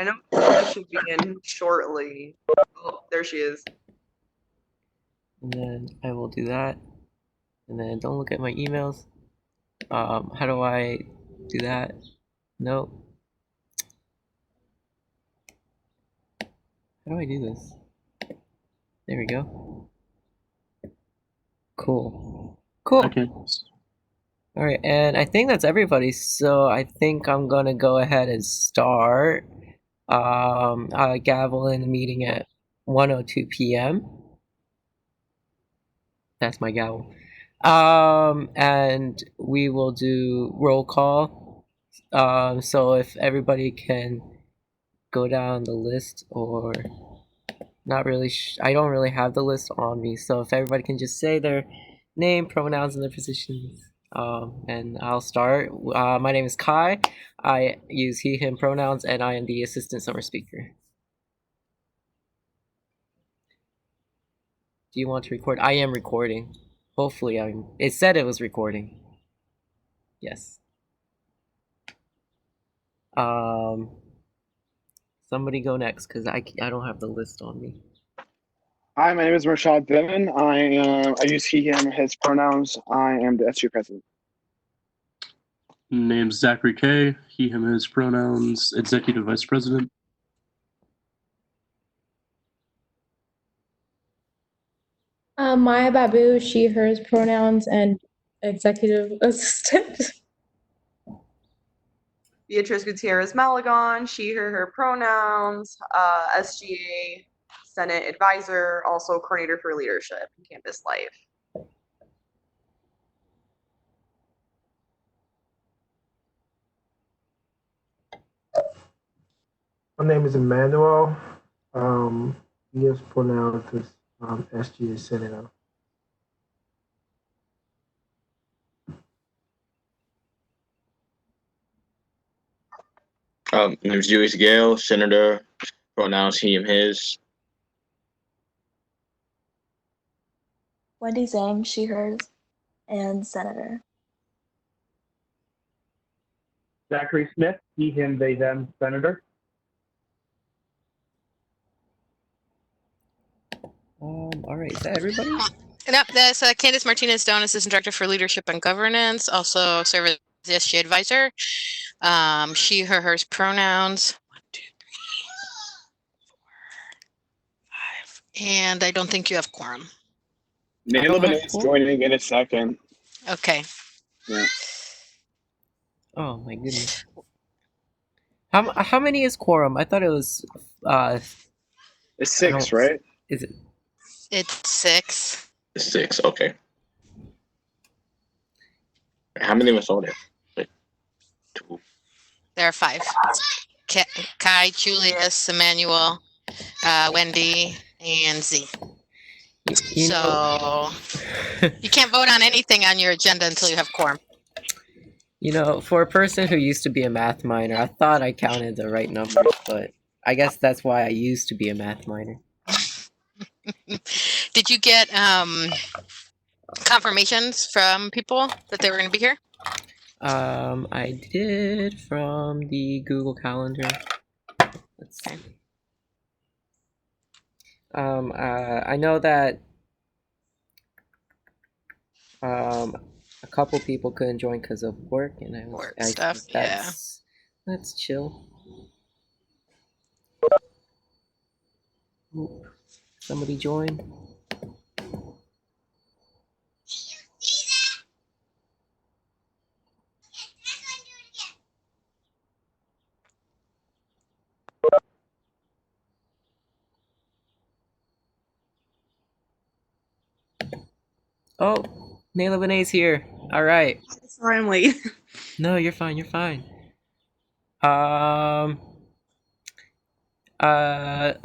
I know Kelly should be in shortly. Oh, there she is. And then I will do that. And then don't look at my emails. How do I do that? Nope. How do I do this? There we go. Cool. Okay. All right, and I think that's everybody. So I think I'm gonna go ahead and start. Gavel in the meeting at 1:02 p.m. That's my gavel. And we will do roll call. So if everybody can go down the list, or not really, I don't really have the list on me. So if everybody can just say their name, pronouns, and their positions. And I'll start. My name is Kai. I use he, him pronouns, and I am the assistant summer speaker. Do you want to record? I am recording. Hopefully, it said it was recording. Yes. Somebody go next, because I don't have the list on me. Hi, my name is Rashad Bivin. I use he, him, his pronouns. I am the SGA president. Name's Zachary K. He, him, his pronouns. Executive vice president. Maya Babu, she, hers pronouns, and executive assistant. Beatrice Gutierrez Malagon, she, her pronouns. SGA Senate advisor, also coordinator for leadership and campus life. My name is Emmanuel. He is pronounced as SGA Senator. My name is Julius Gale, Senator, pronouns he, him, his. Wendy Zhang, she, hers, and Senator. Zachary Smith, he, him, they, them, Senator. All right, is that everybody? Yep, that's Candace Martinez Doan, Assistant Director for Leadership and Governance, also serve as the SGA advisor. She, her, hers pronouns. 1, 2, 3, 4, 5. And I don't think you have quorum. Nayla is joining in a second. Okay. Yeah. Oh my goodness. How many is quorum? I thought it was It's 6, right? Is it? It's 6. 6, okay. How many of us are there? Like 2. There are 5. Kai, Julius, Emmanuel, Wendy, and Z. So you can't vote on anything on your agenda until you have quorum. You know, for a person who used to be a math minor, I thought I counted the right numbers, but I guess that's why I used to be a math minor. Did you get confirmations from people that they were going to be here? I did from the Google Calendar. Let's see. I know that a couple people couldn't join because of work, and that's chill. Ooh, somebody join. Oh, Nayla Benet's here. All right. Sorry I'm late. No, you're fine. You're fine.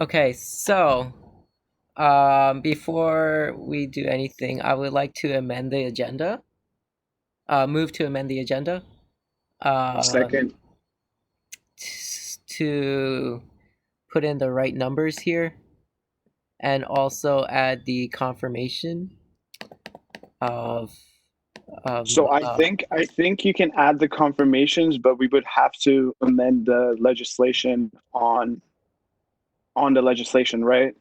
Okay, so before we do anything, I would like to amend the agenda. Move to amend the agenda. Second. To put in the right numbers here, and also add the confirmation of So I think you can add the confirmations, but we would have to amend the legislation on the legislation, right?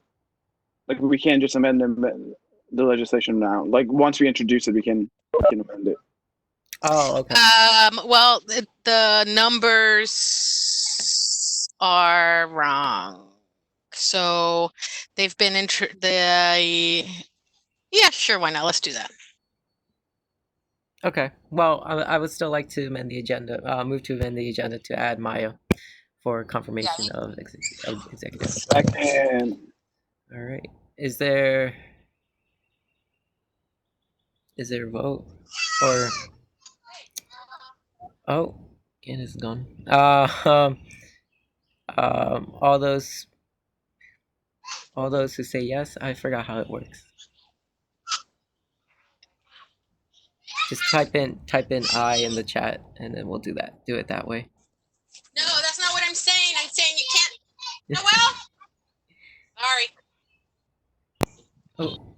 Like we can't just amend the legislation now. Like once we introduce it, we can amend it. Oh, okay. Well, the numbers are wrong. So they've been yeah, sure, why not? Let's do that. Okay. Well, I would still like to amend the agenda. Move to amend the agenda to add Maya for confirmation of executive. Second. All right. Is there a vote or? Oh, Candace is gone. All those who say yes, I forgot how it works. Just type in I in the chat, and then we'll do it that way. No, that's not what I'm saying. I'm saying you can't. Noel? Sorry. Oh.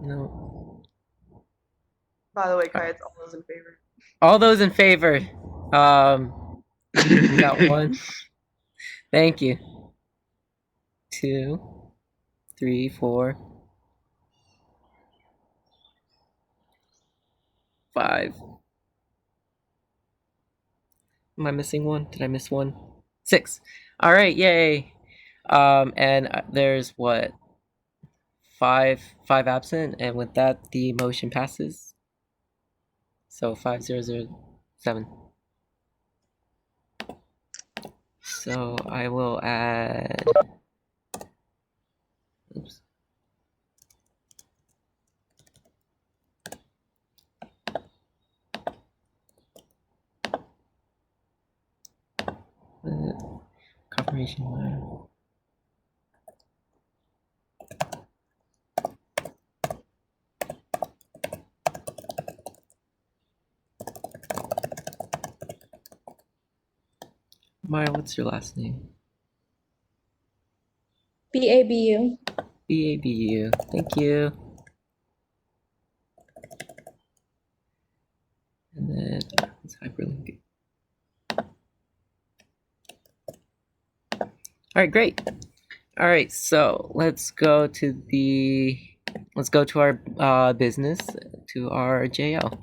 No. By the way, Kai, it's all those in favor. All those in favor. We got 1. Thank you. 2, 3, 4, 5. Am I missing one? Did I miss one? 6. All right, yay. And there's what? 5 absent, and with that, the motion passes. So 5007. So I will add. Oops. Confirmation line. Maya, what's your last name? BABU. BABU. Thank you. And then let's hyperlink it. All right, great. All right, so let's go to our business, to our JL.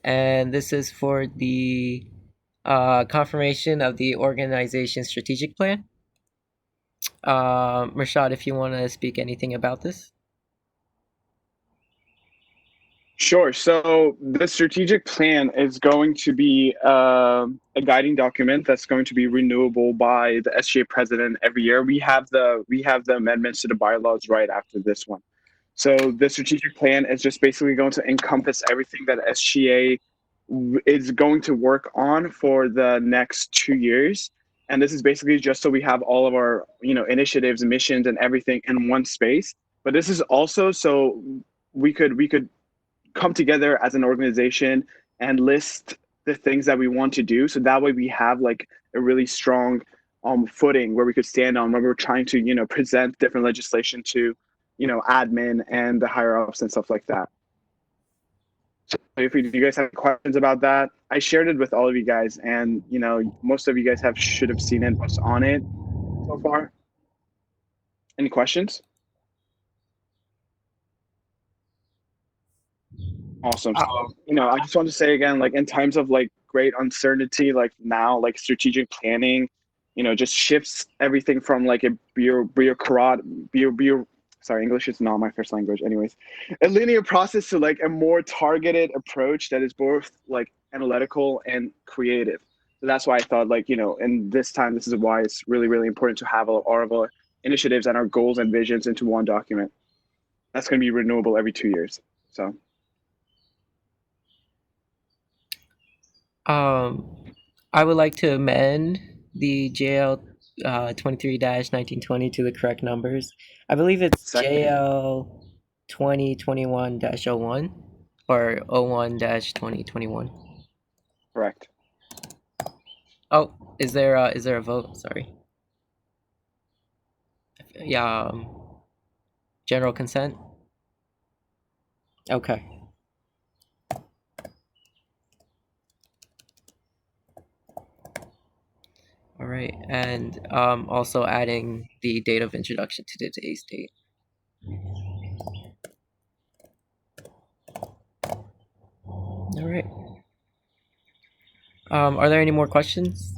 And this is for the confirmation of the organization strategic plan. Rashad, if you want to speak anything about this. Sure. So the strategic plan is going to be a guiding document that's going to be renewable by the SGA president every year. We have the amendments to the bylaws right after this one. So the strategic plan is just basically going to encompass everything that SGA is going to work on for the next 2 years. And this is basically just so we have all of our, initiatives, missions, and everything in one space. But this is also so we could come together as an organization and list the things that we want to do. So that way we have like a really strong footing where we could stand on when we're trying to, present different legislation to, admin and the higher ups and stuff like that. So if you guys have questions about that, I shared it with all of you guys, and most of you guys should have seen it, what's on it so far. Any questions? Awesome. So, I just want to say again, like in times of like great uncertainty, like now, like strategic planning, just shifts everything from like a sorry, English is not my first language. Anyways, a linear process to like a more targeted approach that is both like analytical and creative. So that's why I thought like, in this time, this is why it's really, really important to have all of our initiatives and our goals and visions into one document. That's going to be renewable every 2 years. So. I would like to amend the JL 23-1920 to the correct numbers. I believe it's JL 2021-01 or 01-2021. Correct. Oh, is there a vote? Sorry. general consent? Okay. All right, and also adding the date of introduction to today's date. All right. Are there any more questions?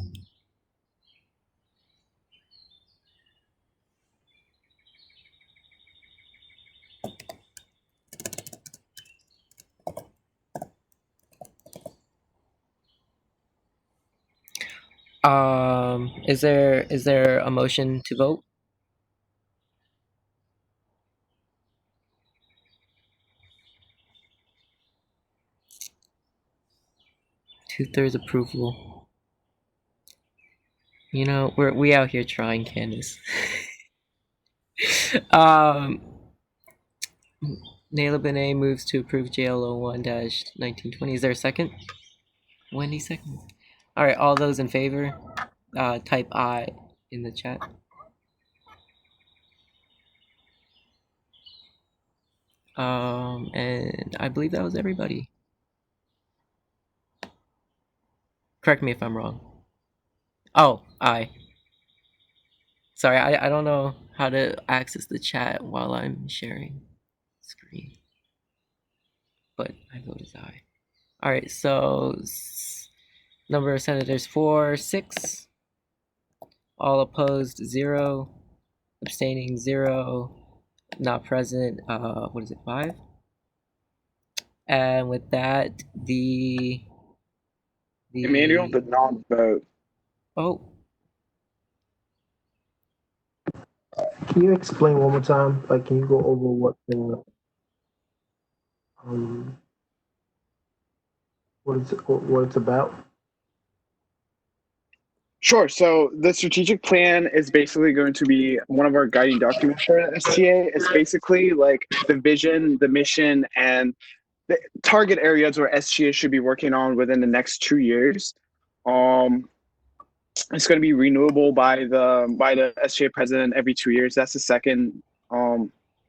Is there a motion to vote? Two-thirds approval. You know, we out here trying, Candace. Naila Benet moves to approve JLO 1-1920. Is there a second? Wendy seconds. All right, all those in favor, type I in the chat. And I believe that was everybody. Correct me if I'm wrong. Oh, I. Sorry, I don't know how to access the chat while I'm sharing screen. But I vote as I. All right, so number of senators 4, 6. All opposed 0. Abstaining 0. Not present. What is it? 5. And with that, the Emmanuel did not vote. Oh, Can you explain one more time? Like, can you go over what it's about? Sure. So the strategic plan is basically going to be one of our guiding documents for SGA. It's basically like the vision, the mission, and the target areas where SGA should be working on within the next 2 years. It's going to be renewable by the SGA president every 2 years. That's the second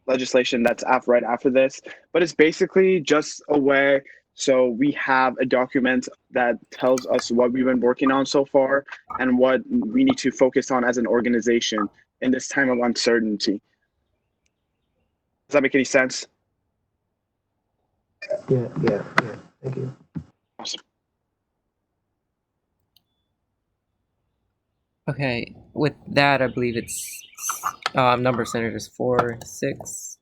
legislation that's right after this. But it's basically just a way so we have a document that tells us what we've been working on so far and what we need to focus on as an organization in this time of uncertainty. Does that make any sense? Yeah. Thank you. Awesome. okay. With that, I believe it's number of senators 4, 6.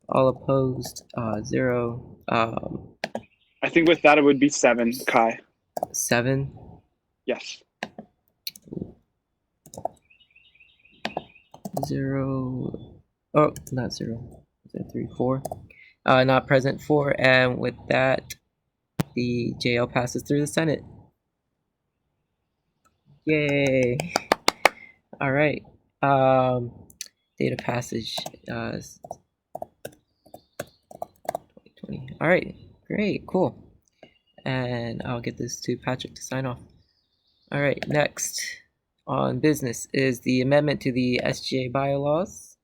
All opposed 0. I think with that it would be 7, Kai. 7. Yes. 0. Oh, not 0. Is that 3, 4? Not present 4. And with that, the JL passes through the Senate. Yay! All right. Date of passage 2020. All right. Great. Cool. And I'll get this to Patrick to sign off. All right. Next on business is the amendment to the SGA bylaws.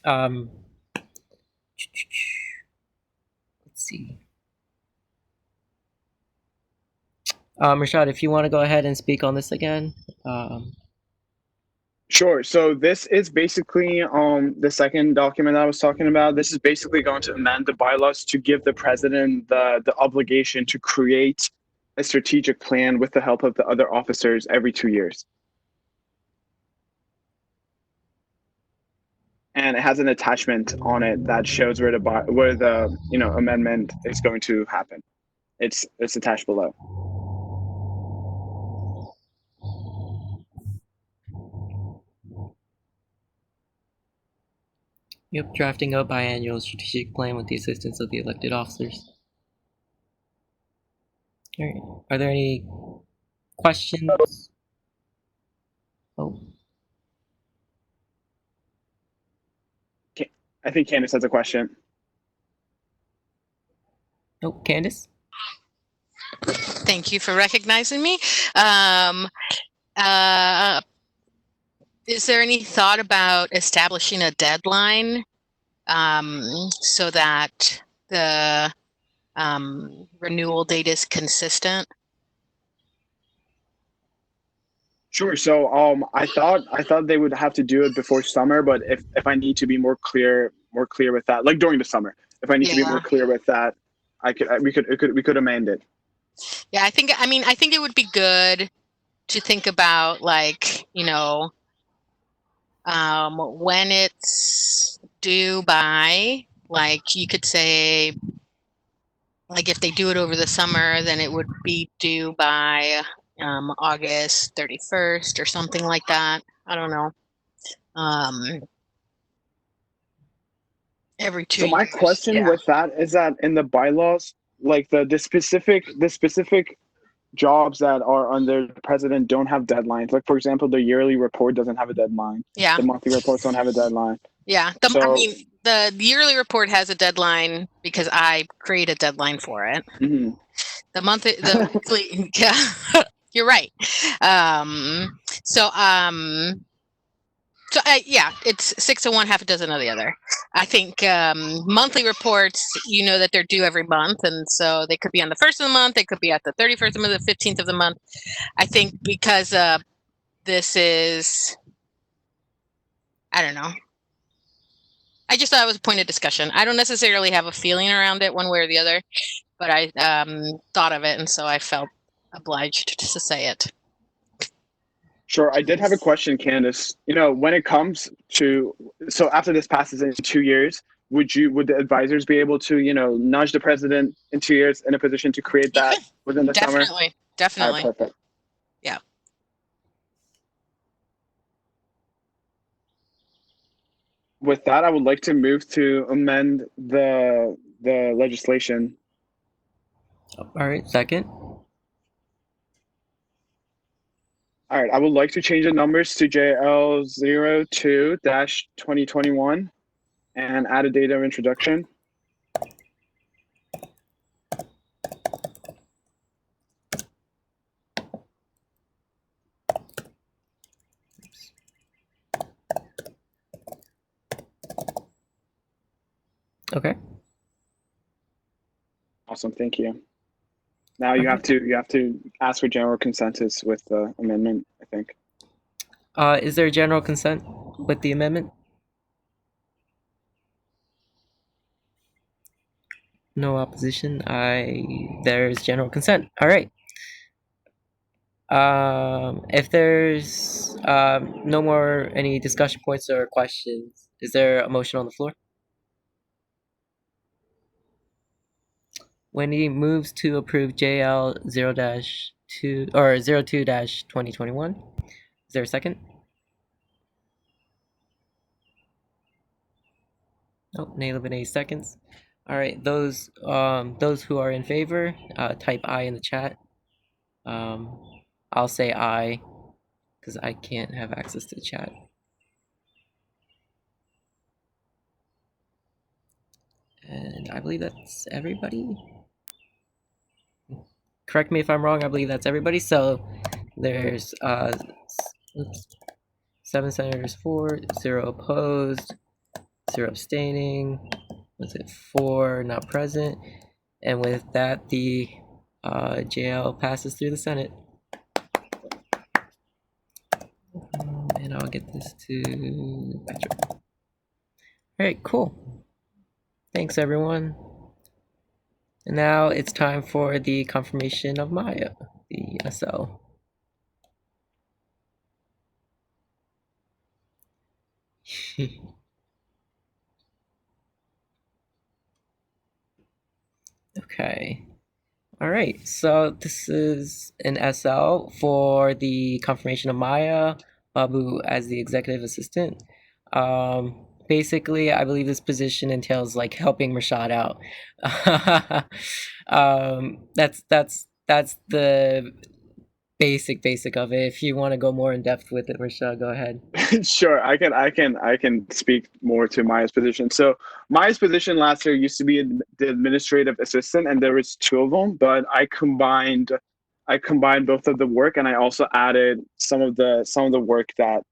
Let's see. Rashad, if you want to go ahead and speak on this again. Sure. So this is basically the second document I was talking about. This is basically going to amend the bylaws to give the president the obligation to create a strategic plan with the help of the other officers every 2 years. And it has an attachment on it that shows where the amendment is going to happen. It's attached below. Yep, drafting a biannual strategic plan with the assistance of the elected officers. All right. Are there any questions? Oh. I think Candace has a question. Oh, Candace? Thank you for recognizing me. Is there any thought about establishing a deadline so that the renewal date is consistent? Sure. So I thought they would have to do it before summer, but if I need to be more clear with that, like during the summer, if I need to be more Yeah. clear with that, we could amend it. Yeah, I think it would be good to think about, like, when it's due by, like, you could say, like, if they do it over the summer, then it would be due by August 31st or something like that. I don't know. Every 2 So my years. question Yeah. with that is that in the bylaws, like the specific jobs that are under the president don't have deadlines. Like for example, the yearly report doesn't have a deadline. Yeah. The monthly reports don't have a deadline. Yeah. So The yearly report has a deadline because I create a deadline for it. mhm. The weekly, yeah, you're right. So, yeah, it's 6 of one, half a dozen of the other. I think monthly reports, that they're due every month, and so they could be on the 1st of the month, they could be at the 31st of the month, the 15th of the month. I think because this is, I don't know. I just thought it was a point of discussion. I don't necessarily have a feeling around it one way or the other, but I thought of it, and so I felt obliged to say it. Sure. I did have a question, Candace. When it comes to, so after this passes in 2 years, would the advisors be able to, nudge the president in 2 years in a position to create that within the summer? All right, Definitely. perfect. Yeah. With that, I would like to move to amend the legislation. All right, second. All right, I would like to change the numbers to JL 02-2021 and add a date of introduction. Okay. Awesome, thank you. Now you have to ask for general consensus with the amendment, I think. Is there general consent with the amendment? No opposition. There's general consent. All right. If there's no more any discussion points or questions, is there a motion on the floor? Wendy moves to approve JL 0-2 or 02-2021. Is there a second? Nope, Naylor seconds. All right, those who are in favor, type I in the chat. I'll say I because I can't have access to the chat. And I believe that's everybody. Correct me if I'm wrong, I believe that's everybody. So there's 7 senators for, 0 opposed, 0 abstaining. Was it 4 not present? And with that, the JL passes through the Senate. And I'll get this to Patrick. All right, cool. Thanks, everyone. And now it's time for the confirmation of Maya, the SL. Okay. All right. So this is an SL for the confirmation of Maya, Babu as the executive assistant. Basically, I believe this position entails like helping Rashad out. That's the basic of it. If you want to go more in depth with it, Rashad, go ahead. Sure, I can speak more to Maya's position. So Maya's position last year used to be the administrative assistant, and there was 2 of them. But I combined both of the work, and I also added some of the work that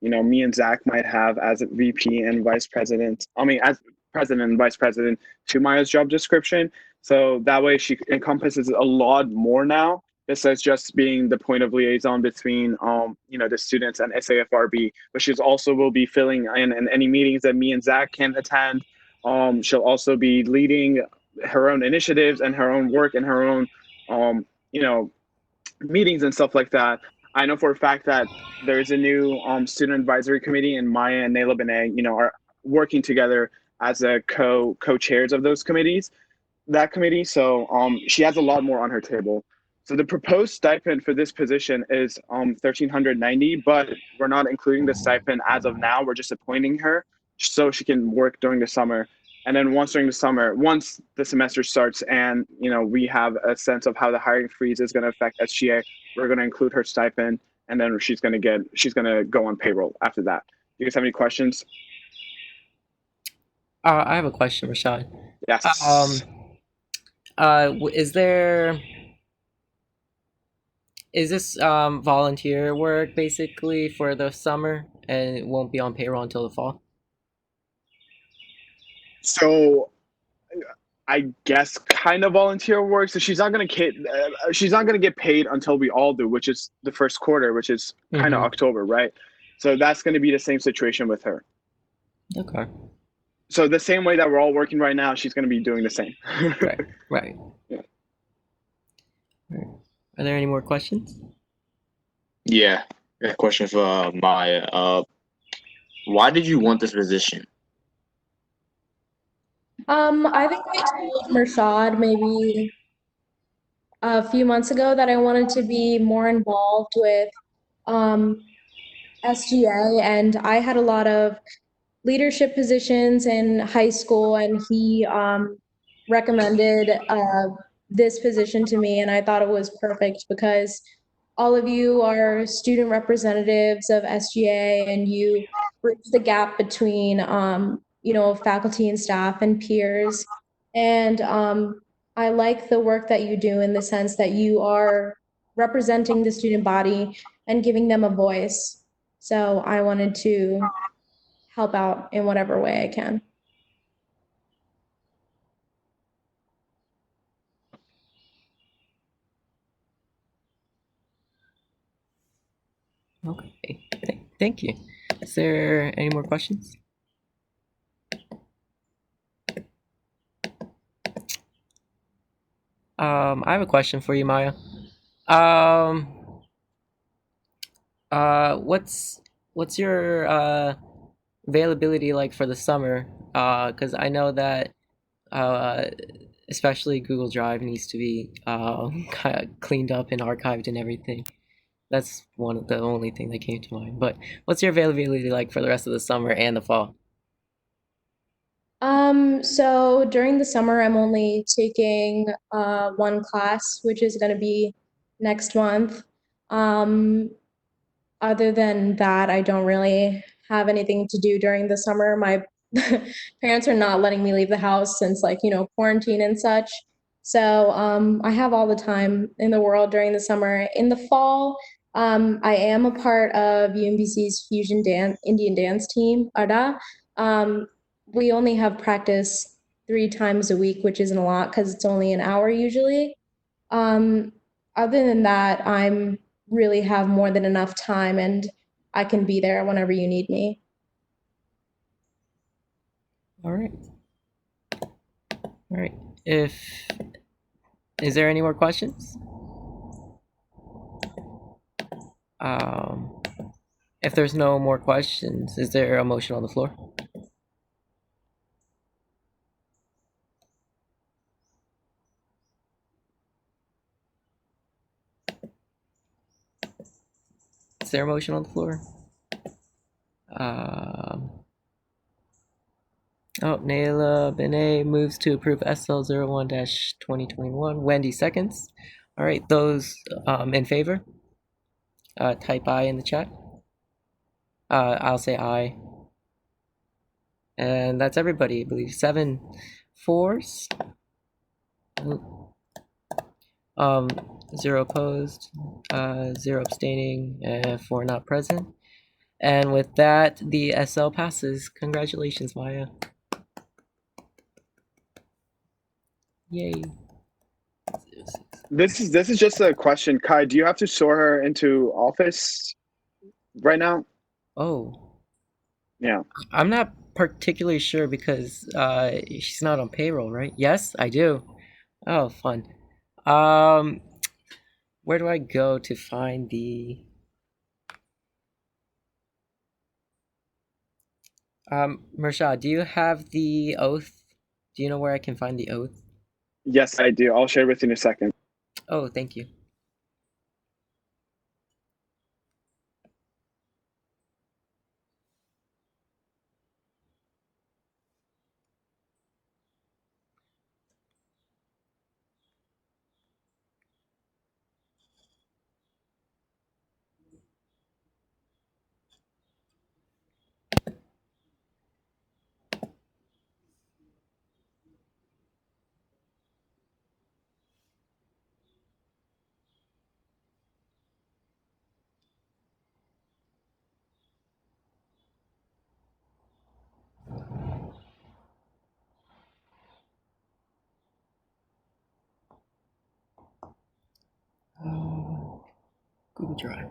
me and Zach might have as a VP and vice president. I mean, as president and vice president to Maya's job description. So that way she encompasses a lot more now, besides just being the point of liaison between, the students and SAFRB. But she's also will be filling in any meetings that me and Zach can attend. She'll also be leading her own initiatives and her own work and her own, meetings and stuff like that. I know for a fact that there's a new student advisory committee, and Maya and Nayla Benet, are working together as a co-chairs of those committees, that committee. So she has a lot more on her table. So the proposed stipend for this position is 1,390, but we're not including the stipend as of now. We're just appointing her so she can work during the summer. And then once the semester starts and we have a sense of how the hiring freeze is going to affect SGA, we're going to include her stipend, and then she's going to go on payroll after that. Do you guys have any questions? I have a question, Rashad. Yes. Is this volunteer work basically for the summer, and it won't be on payroll until the fall? So I guess kind of volunteer work. So she's not gonna get paid until we all do, which is the first quarter, which is kind of October, right? So that's gonna be the same situation with her. Okay. So the same way that we're all working right now, she's gonna be doing the same. Right. Yeah. Are there any more questions? Yeah, a question for Maya. Why did you want this position? I think I told Mershad maybe a few months ago that I wanted to be more involved with SGA, and I had a lot of leadership positions in high school, and he recommended this position to me, and I thought it was perfect because all of you are student representatives of SGA, and you bridge the gap between faculty and staff and peers. And I like the work that you do in the sense that you are representing the student body and giving them a voice. So I wanted to help out in whatever way I can. Okay. Thank you. Is there any more questions? I have a question for you, Maya. What's your availability like for the summer? Because I know that especially Google Drive needs to be kind of cleaned up and archived and everything. That's one of the only thing that came to mind. But what's your availability like for the rest of the summer and the fall? So during the summer, I'm only taking one class, which is going to be next month. Other than that, I don't really have anything to do during the summer. My parents are not letting me leave the house since quarantine and such. So I have all the time in the world during the summer. In the fall, I am a part of UMBC's fusion dance Indian dance team, ARDA. We only have practice 3 times a week, which isn't a lot because it's only an hour usually. Other than that, I'm really have more than enough time, and I can be there whenever you need me. All right. Is there any more questions? If there's no more questions, is there a motion on the floor? Is there a motion on the floor? Nayla Benet moves to approve SL01-2021. Wendy seconds. All right, those in favor, type aye in the chat. I'll say aye. And that's everybody, I believe. 7 4s. 0 opposed, 0 abstaining, 4 not present. And with that, the SL passes. Congratulations, Maya. Yay. This is just a question. Kai, do you have to swear her into office right now? Oh, Yeah. I'm not particularly sure because she's not on payroll, right? Yes, I do. Oh, fun. Where do I go to find the Mershad, do you have the oath? Do you know where I can find the oath? Yes, I do. I'll share with you in a second. Oh, thank you. Google Drive.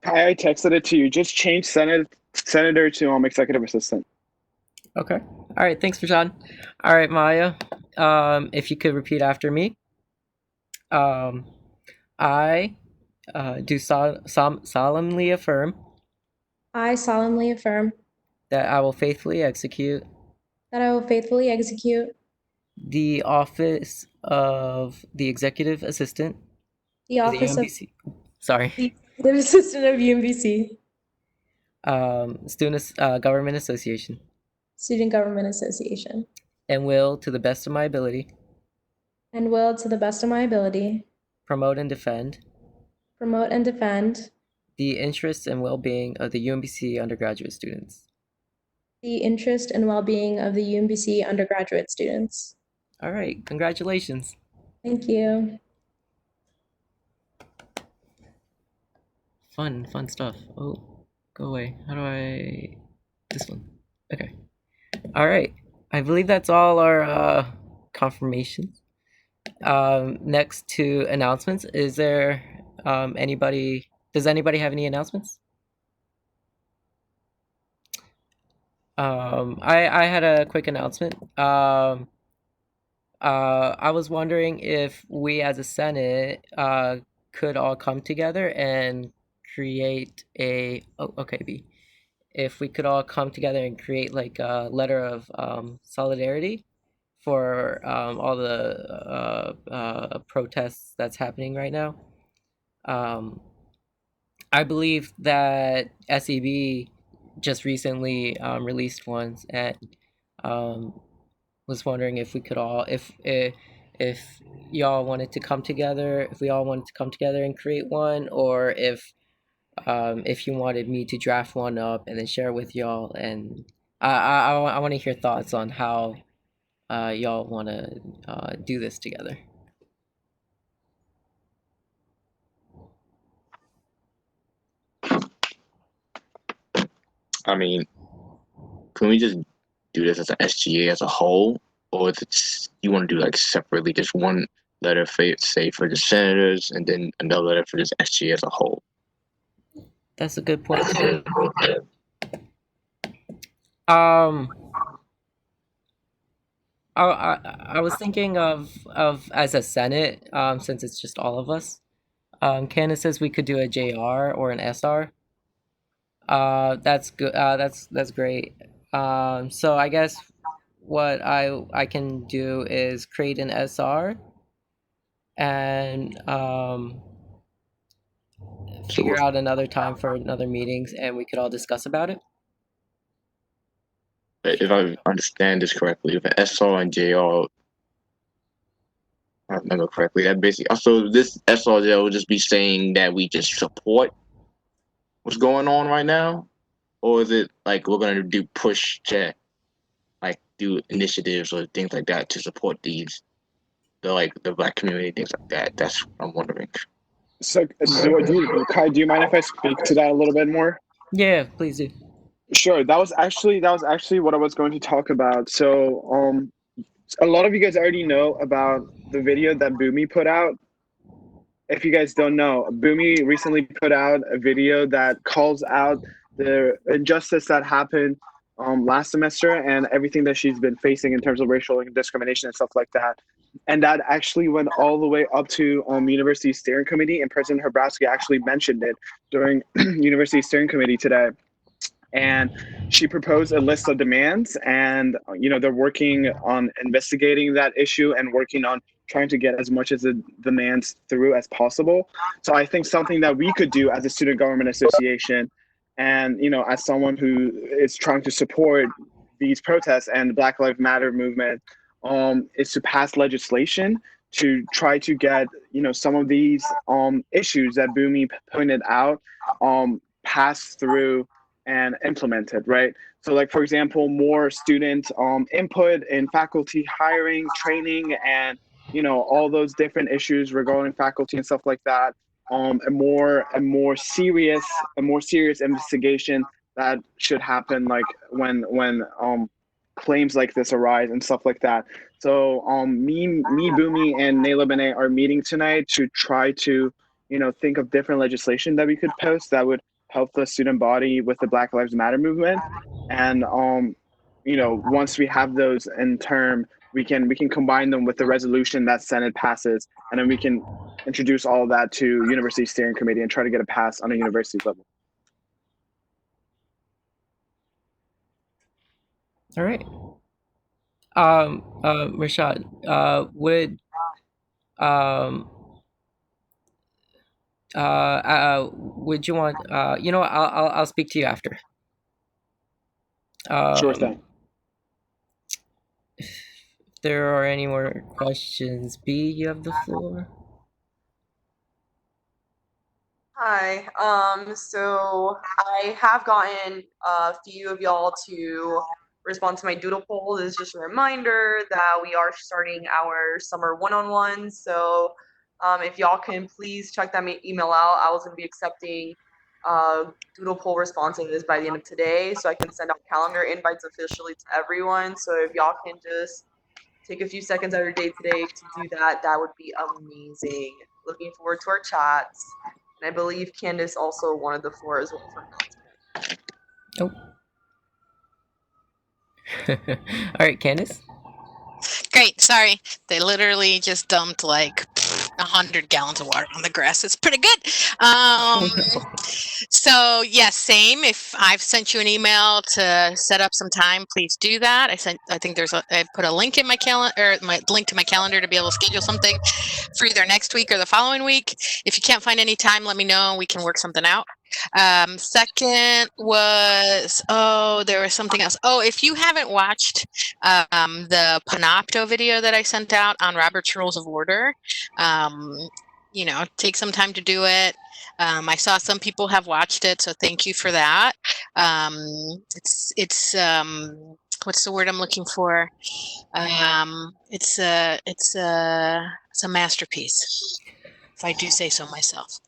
Kai, I texted it to you. Just change senator to executive assistant. Okay. All right. Thanks, Rashawn. All right, Maya. If you could repeat after me. I do solemnly affirm I solemnly affirm that I will faithfully execute that I will faithfully execute the office of the executive assistant the to the office of UMBC. Sorry. the executive assistant of UMBC Student Government Association, Student Government Association, and will, to the best of my ability, and will, to the best of my ability, promote and defend promote and defend the interests and well-being of the UMBC undergraduate students. the interest and well-being of the UMBC undergraduate students. All right, congratulations. Thank you. Fun stuff. Oh, go away. How do I... This one. Okay. All right. I believe that's all our confirmations. Next to announcements, is there anybody... Does anybody have any announcements? I had a quick announcement. I was wondering if we as a Senate could all come together and create a B. If we could all come together and create like a letter of solidarity for all the protests that's happening right now. I believe that SEB just recently released ones, and was wondering if we could all, if y'all wanted to come together, if we all wanted to come together and create one, or if you wanted me to draft one up and then share it with y'all. And I want to hear thoughts on how y'all want to do this together. I mean, can we just do this as an SGA as a whole, or is it you want to do like separately, just one letter for say for the senators, and then another letter for just SGA as a whole? That's a good point too. I was thinking of as a Senate, since it's just all of us. Candace says we could do a JR or an SR. That's good. That's great. So I guess what I can do is create an SR and figure out another time for another meetings, and we could all discuss about it. If I understand this correctly, if SR and JR, I remember correctly, that basically, so this SR will just be saying that we just support what's going on right now, or is it like we're gonna do push to like do initiatives or things like that to support these the black community, things like that? That's what I'm wondering. So, Kai, do you mind if I speak to that a little bit more? Yeah, please do. Sure. That was actually what I was going to talk about. So, a lot of you guys already know about the video that Boomy put out. If you guys don't know, Boomy recently put out a video that calls out the injustice that happened last semester and everything that she's been facing in terms of racial discrimination and stuff like that. And that actually went all the way up to University Steering Committee, and President Hrabowski actually mentioned it during University Steering Committee today. And she proposed a list of demands, and they're working on investigating that issue and working on trying to get as much of the demands through as possible. So I think something that we could do as a student government association, and as someone who is trying to support these protests and the Black Lives Matter movement, is to pass legislation to try to get some of these issues that Boomy pointed out passed through and implemented, right? So like, for example, more student input in faculty hiring, training, and all those different issues regarding faculty and stuff like that. A more serious investigation that should happen, like when claims like this arise and stuff like that. So me, Boomy, and Nayla Benet are meeting tonight to try to think of different legislation that we could post that would help the student body with the Black Lives Matter movement. And once we have those in term, we can combine them with the resolution that Senate passes, and then we can introduce all of that to University Steering Committee and try to get a pass on a university level. All right. Rashad, would would you want I'll speak to you after. Sure thing. If there are any more questions, B, you have the floor. Hi. So I have gotten a few of y'all to respond to my doodle poll. This is just a reminder that we are starting our summer one-on-ones. So if y'all can please check that email out. I was gonna be accepting doodle poll responses by the end of today, so I can send out calendar invites officially to everyone. So if y'all can just take a few seconds out of your day today to do that, that would be amazing. Looking forward to our chats. And I believe Candace also wanted the floor as well for announcement. Oh. All right, Candace. Great. Sorry, they literally just dumped like 100 gallons of water on the grass. It's pretty good. So yes, same. If I've sent you an email to set up some time, please do that. I think I put a link in my calendar, or my link to my calendar to be able to schedule something for either next week or the following week. If you can't find any time, let me know. We can work something out. Second was, there was something else. If you haven't watched the Panopto video that I sent out on Robert's Rules of Order, take some time to do it. I saw some people have watched it, so thank you for that. It's what's the word I'm looking for? It's a masterpiece, if I do say so myself.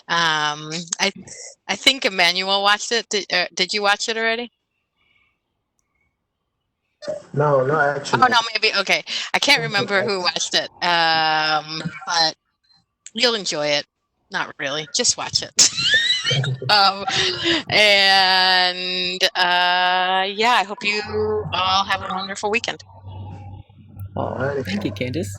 I think Emmanuel watched it. Did you watch it already? No, actually. Oh no, maybe. Okay, I can't remember who watched it. But you'll enjoy it. Not really, just watch it. I hope you all have a wonderful weekend. Thank you, Candace.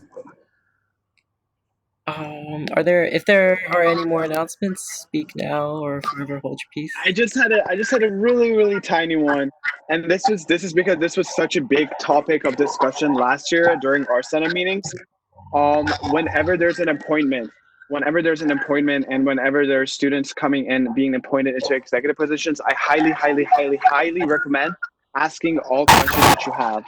If there are any more announcements, speak now or forever hold your peace. I just had a really tiny one, and this is because this was such a big topic of discussion last year during our Senate meetings. Whenever there's an appointment, and whenever there's students coming and being appointed into executive positions, I highly recommend asking all questions that you have.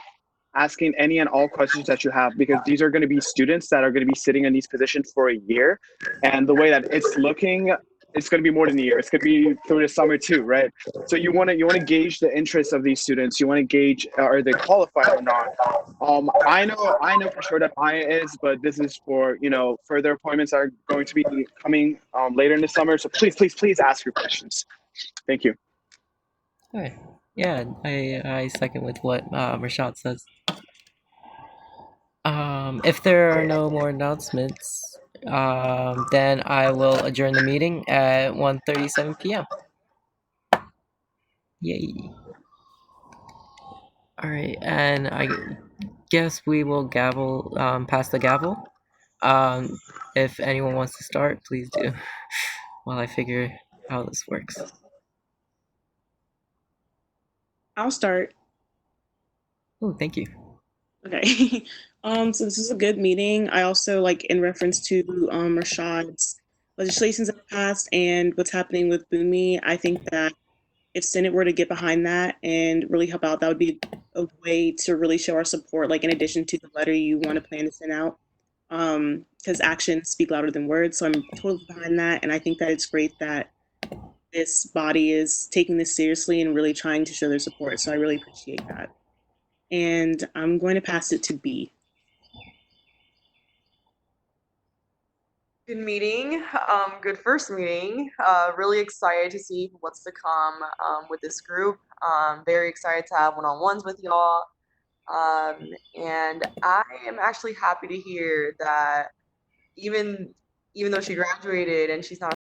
Asking any and all questions that you have, because these are going to be students that are going to be sitting in these positions for a year, and the way that it's looking, it's going to be more than a year. It's going to be through the summer too, right? So you want to gauge the interests of these students. You want to gauge, are they qualified or not? I know for sure that Maya is, but this is for further appointments that are going to be coming later in the summer. So please ask your questions. Thank you. Alright. Yeah, I second with what Rashad says. If there are no more announcements, then I will adjourn the meeting at 1:37 p.m. Yay. Alright, and I guess we will pass the gavel. If anyone wants to start, please do, while I figure how this works. I'll start. Oh, thank you. Okay. So this is a good meeting. I also like in reference to Rashad's legislations that passed and what's happening with Boomi. I think that if Senate were to get behind that and really help out, that would be a way to really show our support, like in addition to the letter you want to plan to send out. Because actions speak louder than words. So I'm totally behind that. And I think that it's great that this body is taking this seriously and really trying to show their support. So I really appreciate that. And I'm going to pass it to B. Good meeting, good first meeting. Really excited to see what's to come with this group. Very excited to have one-on-ones with y'all. And I am actually happy to hear that even though she graduated and she's not